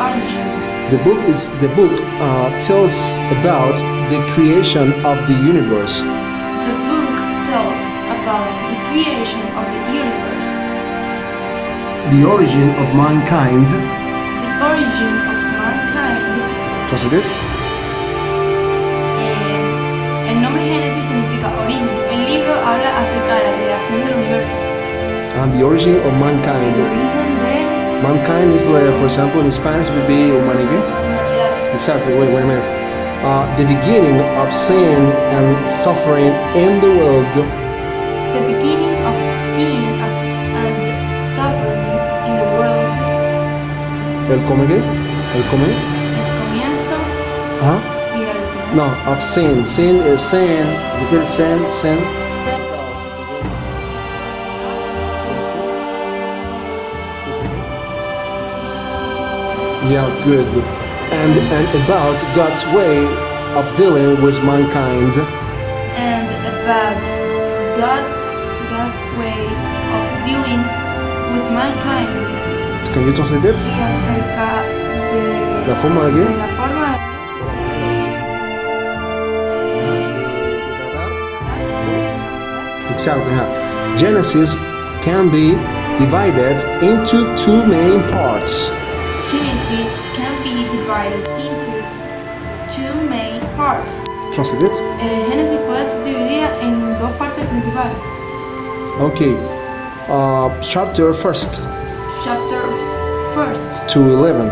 origin. The book tells about the creation of the universe. The book tells about the creation of the universe. The origin of mankind. The origin of mankind. Translate it. El nombre Génesis significa origen. El libro habla acerca de la creación del universo. And the origin of mankind. El origen de Mankind is like, for example, in Spanish would be humanidad. humanidad. Exactly. Wait a minute. The beginning of sin and suffering in the world. The beginning of sin and suffering in the world. El comienzo Huh? y el final. No, of sin. Sin is sin. Repeat sin. Yeah, good. And about God's way of dealing with mankind. And about God's way of dealing with mankind. Can you translate it? Y acerca de La forma de qué? la forma Exactly. Yeah. Genesis can be divided into two main parts. Genesis can be divided into two main parts. Translate it. Génesis puede ser dividida en dos partes principales. Okay. Chapter first Chapters 1st to 11.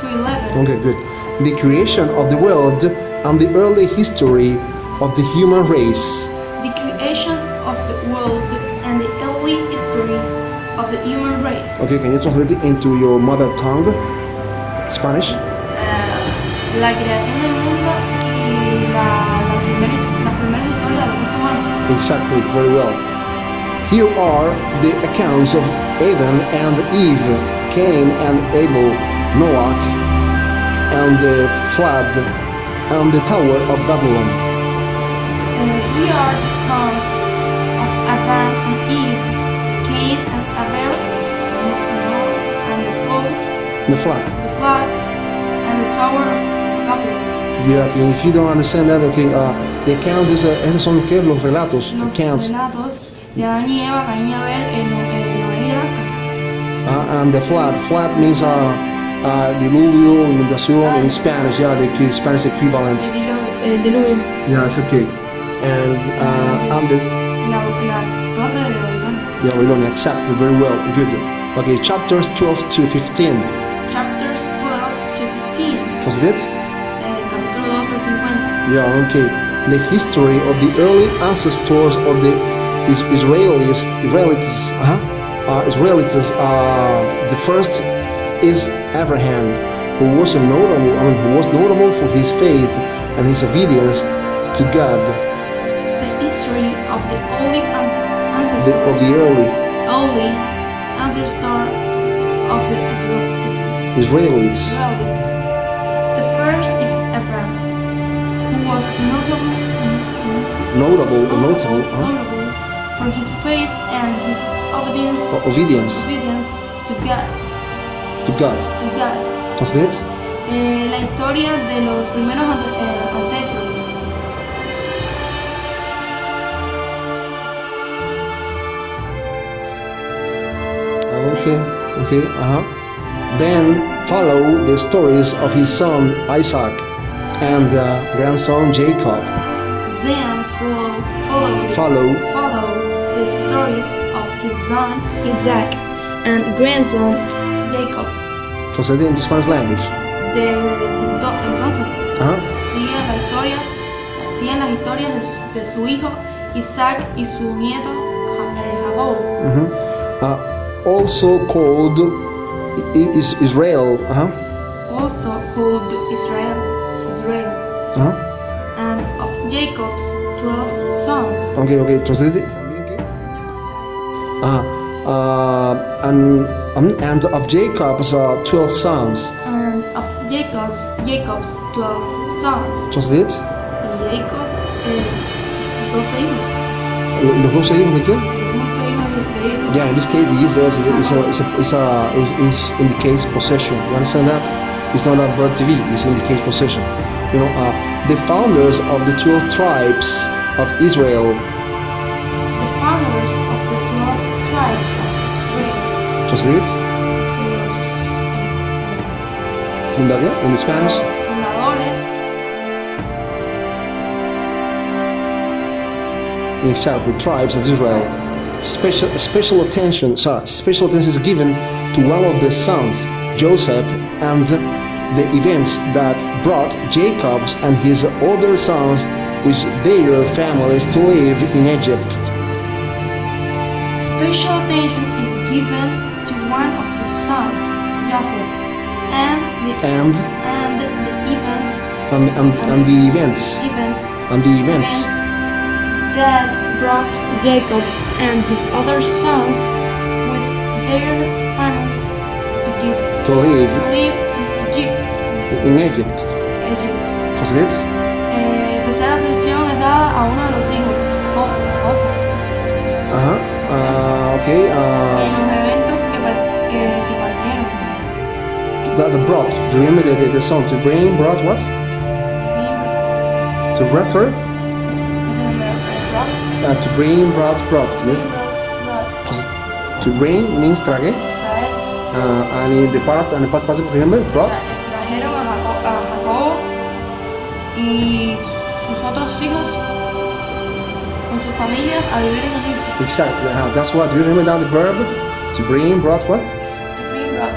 to 11. Okay, good. The creation of the world and the early history of the human race. The creation of the world and the early history of the human race. Okay, can you translate it into your mother tongue? Spanish? La creación del mundo y la primera historia de los seres humanos. Exactly, very well. Here are the accounts of Adam and Eve, Cain and Abel, Noah, and the flood, and the Tower of Babylon. Here are the accounts of Adam and Eve, Cain and Abel, and the flood, and the Tower of Babylon. Yeah, okay, if you don't understand that, okay, the accounts is, esos son ¿qué? Los relatos, Los accounts. relatos de Adán y Eva, Caín y Abel, Noé y Arca. And the flood means diluvio, inundación in Spanish, yeah, the Spanish equivalent. Diluvio. Yeah, it's okay. And the La torre de Babilonia. yeah, Babylonia, accepted very well, good. Okay, chapters 12 to 15. Chapters 12 to 15. Translate? Capítulo 12 al 50. Yeah, okay. The history of the early ancestors of the Israelites. The first is Abraham, who was notable for his faith and his obedience to God. The history of the early ancestors. Of the early Early ancestor of the Israelites. The first is Abraham, who was Notable, notable for his faith and his obedience to God. To God. Translate? La historia de los primeros ancestros. Okay. Then follow the stories of his son Isaac and grandson Jacob. Then follow the stories of his son Isaac and grandson Jacob. Translate into Spanish language. Entonces, siguen las historias de su hijo Isaac y su nieto Jacob. Also called Israel. Also called Israel. And of Jacob's 12 sons. Okay. Translate it. And of Jacob's 12 sons. And of Jacob's 12 sons. Translate. Y Jacob, 12 hijos. ¿Los 12 hijos de quién? Los 12 hijos de Yeah, in this case, the is indicates possession. You understand that? It's not a verb to be. It indicates possession. You know, the founders of the 12 tribes of Israel. The founders of the 12 tribes of Israel. Translate. Fundador in the Spanish. Los fundadores. Exactly, the tribes of Israel. Special attention is given to one of the sons, Joseph, and the events that brought Jacob and his other sons with their families to live in Egypt. Special attention is given to one of the sons, Joseph, and the events that brought Jacob and his other sons with their families to live in Egypt. Translate. Especial atención es dada a uno de los hijos, José. Okay. Y los eventos que partieron. That brought. Remember the song to bring brought what? To rest, sorry? To bring brought. To bring means traje. And in the past passive, remember brought. Trajeron a Jacob y sus otros hijos con sus familias a vivir en Egipto. Exactly. That's what. Do you remember now the verb? To bring brought what? To bring brought.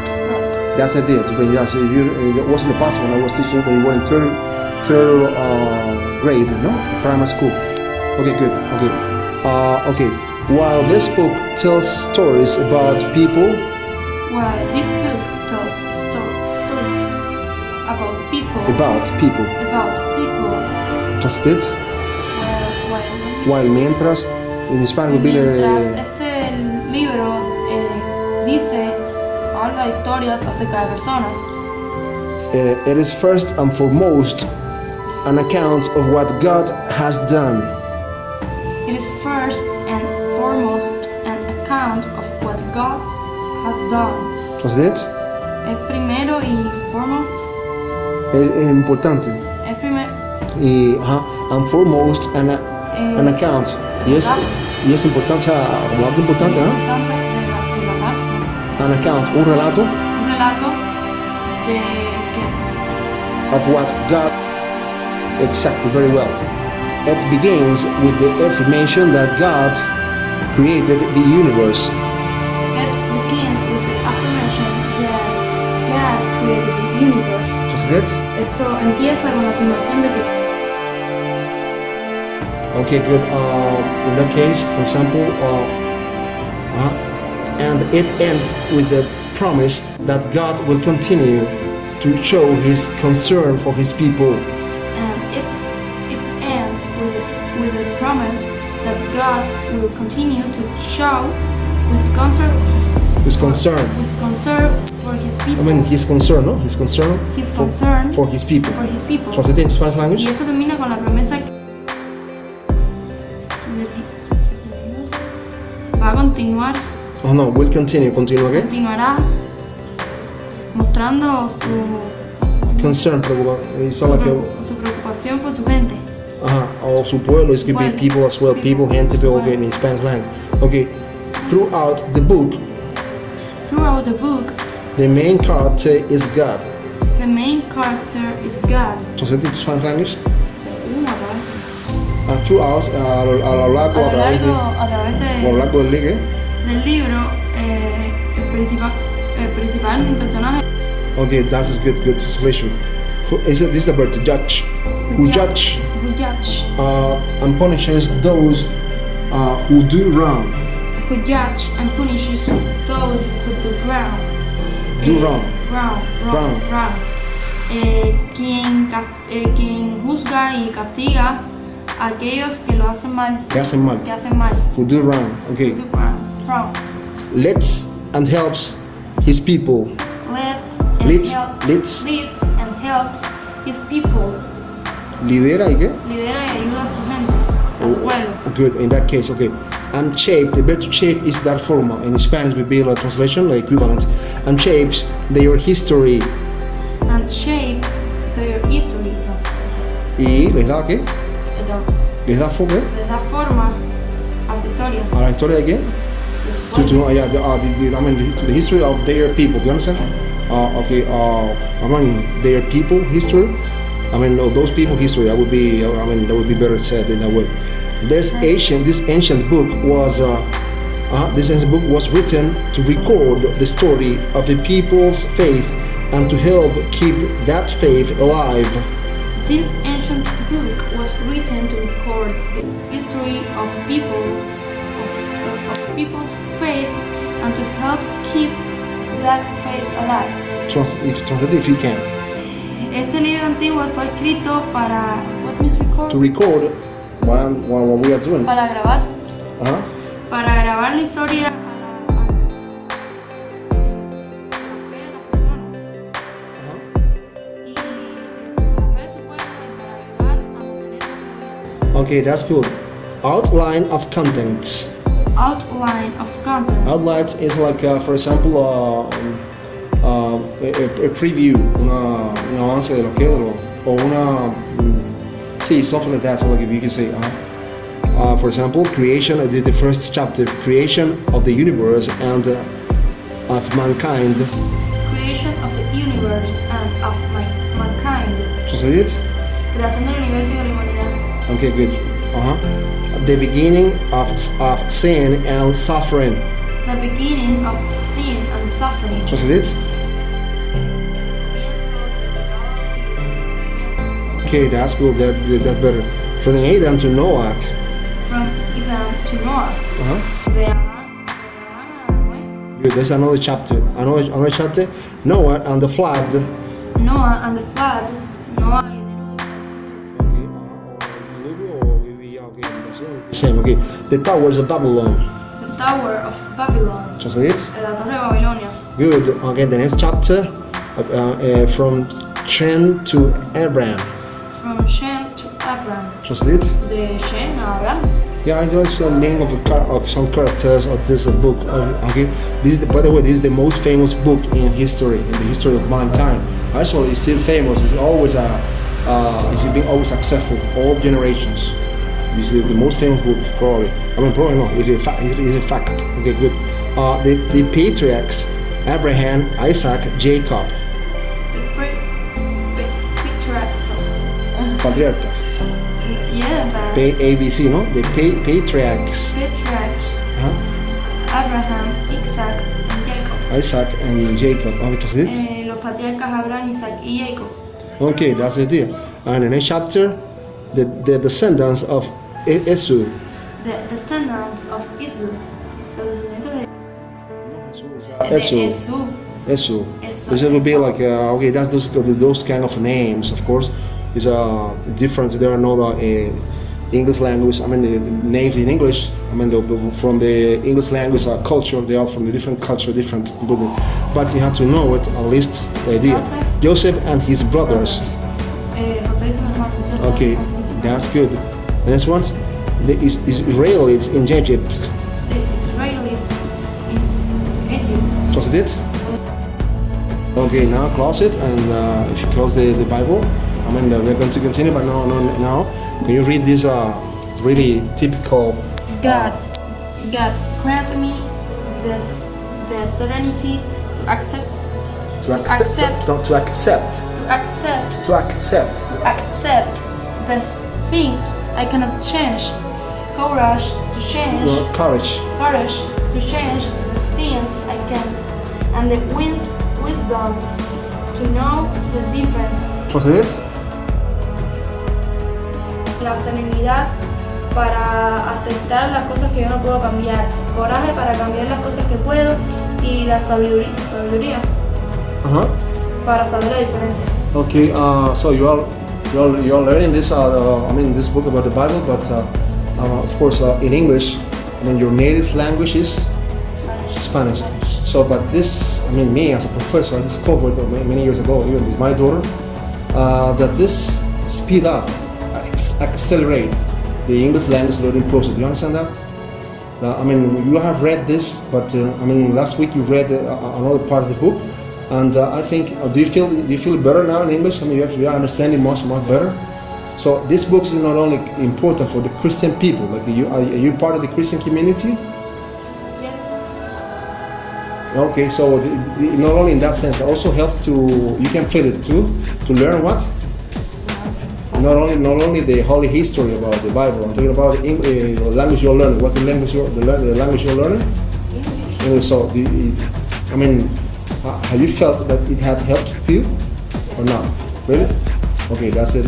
That's the idea. To bring. Yeah. So it was in the past when I was teaching when you were in third grade, no? Primary school. Okay, good. Okay. While this book tells stories about people. About people. Translate. While mientras, en español would be este libro habla de historias acerca de personas. It is first and foremost an account of what God has done. It is first and foremost an account of what God has done. Translate. Es primero y foremost. Es importante. Es primero. Y and foremost an account. Y es importante, algo importante, ¿no? An account, un relato. Un relato de of what God. Exactly, very well. It begins with the affirmation that God created the universe. It begins with the affirmation that God created the universe. Esto empieza con la afirmación de que. Okay, good. In that case, for example, and it ends with a promise that God will continue to show His concern for His people. And it ends with a promise that God will continue to show His concern for His people. I mean, His concern, no? His concern for His people. Translate in Spanish language. Y esto termina con la promesa que va a continuar. Oh no, will continue. Continue, ¿qué? Continuará mostrando su concern, su preocupación por su gente. Or su pueblo. It could be people as well. People, gente, okay, in Spanish language. Okay, throughout the book, the main character is God. The main character is God. Translate in Spanish language. Throughout, a lo largo del libro, el principal personaje. Okay, that is good translation. This is the word to judge. Who judge and punishes those who do wrong. Who judge and punishes those who do wrong. Wrong. Quien juzga y castiga a aquellos que lo hacen mal. Que hacen mal. Who do wrong. Okay. Wrong. Leads and helps his people. Leads and helps his people. Lidera y qué? Lidera y ayuda a su gente, a su pueblo. Good. In that case, okay. and shaped. The verb to shape is dar forma. In Spanish would be like translation, like equivalent. And shapes their history. And shapes their history. ¿Y les da qué? ¿Les da forma? Les da forma a su historia. ¿A la historia de qué? To the history of their people. Do you understand? Their people history. Those people history. That would be better said in that way. This ancient book was written to record the story of the people's faith and to help keep that faith alive. This ancient book was written to record the history of people's faith and to help keep that faith alive. Translate if you can. Este libro antiguo fue escrito para what means record? To record what we are doing. Para grabar. Uh-huh. Para grabar la historia a la fe de las personas. Y la fe de su pueblo para ayudar a mantener. Okay, that's good. Outline of contents. Outline of content. Outlines is like, for example, a preview, un avance de lo que o una, something like that. So like if you can say, for example, creation. I did the first chapter, creation of the universe and of mankind. Creation of the universe and of mankind. Translate it. Creación del universo y de la humanidad. Okay, good. The beginning of sin and suffering. The beginning of sin and suffering. Translate it. Okay, that's good. That's better. From Adam to Noah. From Adam to Noah. De Adán a Noé. Good. There's another chapter. Another chapter. Noah and the flood. Noah and the flood. Noah y the same. Okay. The towers of Babylon. The Tower of Babylon. Translate. La Torre de Babilonia. Good. Okay. The next chapter. From Shem to Abraham. From Shem to Abraham. Translate. De Shem a Abraham. Yeah, it's also the name of some characters of this book. Okay, by the way, this is the most famous book in history, in the history of mankind. Actually, it's still famous. It's always it's been always successful, all generations. This is the most famous book, probably. Probably not. It is a fact. Okay, good. The patriarchs: Abraham, Isaac, Jacob. Patriarchs. Yeah, ABC, no? The patriarchs. Patriarchs. Abraham, Isaac, and Jacob. Isaac and Jacob. What is it? Los patriarcas Abraham, Isaac y Jacob. Okay, that's the deal. And in the next chapter, the descendants of Esau. The descendants of Esau. Los descendientes de Esau. This will be like okay. That's those kind of names, of course. Is different. There are no English language. Names in English. From the English language culture. They are from a different culture, different. But you have to know it at least the idea. Joseph and his brothers. Okay, that's good. The next one, the Israelites in Egypt. The Israelis in Egypt. Close it. Okay, now close it, and if you close the Bible. We're going to continue, but now, can you read this really typical? God grant me the serenity to accept the things I cannot change, courage to change the things I can, and the wisdom to know the difference. Translate. La serenidad para aceptar las cosas que yo no puedo cambiar, coraje para cambiar las cosas que puedo y la sabiduría para saber la diferencia. Okay, so you're learning this this book about the Bible, but of course in English. Your native language is Spanish. So, but this, me as a professor, I discovered many years ago, even with my daughter, that this speed up, accelerate the English language learning process. Do you understand that? I mean, you have read this, but I mean, last week you read another part of the book, and I think, do you feel better now in English? I mean, you are understanding much better. So this book is not only important for the Christian people. Like, are you part of the Christian community? Yeah. Okay, so not only in that sense, it also helps you can feel it too, to learn what? Not only the holy history about the Bible. I'm talking about the language you're learning. What's the language you're learning? English. So, I mean, have you felt that it had helped you or not? Really? Okay, that's it.